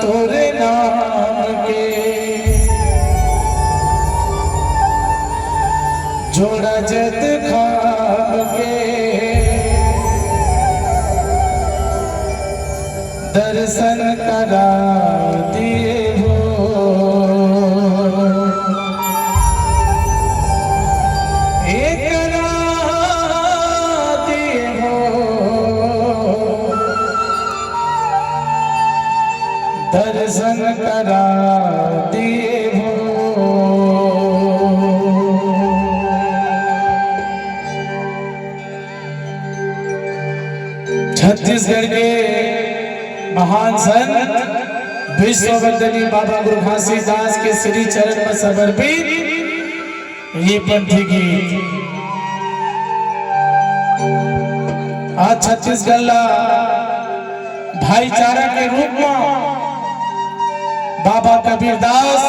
तोरे नाम के जोड़ा जत खाम के दर्शन करा दिए हो। एक करा दिए हो दर्शन करा दिए हो। छत्तीसगढ़ के महान संत विश्ववंदनीय बाबा गुरु घासीदास के श्री चरण में समर्पित ये पंथी गीत आज छत्तीसगढ़ भाईचारा के रूप में बाबा कबीरदास,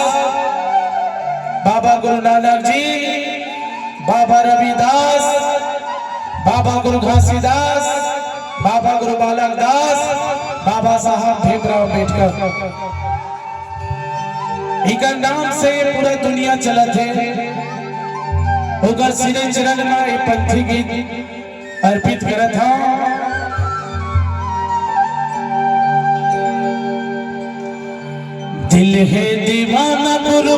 बाबा गुरु नानक जी, बाबा रविदास, बाबा गुरु घासीदास, बाबा गुरु बालक दास, बाबा साहब भीमराव अम्बेडकर इनका नाम से ये पूरा दुनिया चलत है। होकर श्री चरण में ये पंथी गीत अर्पित करत हा। दिल है दीवाना गुरु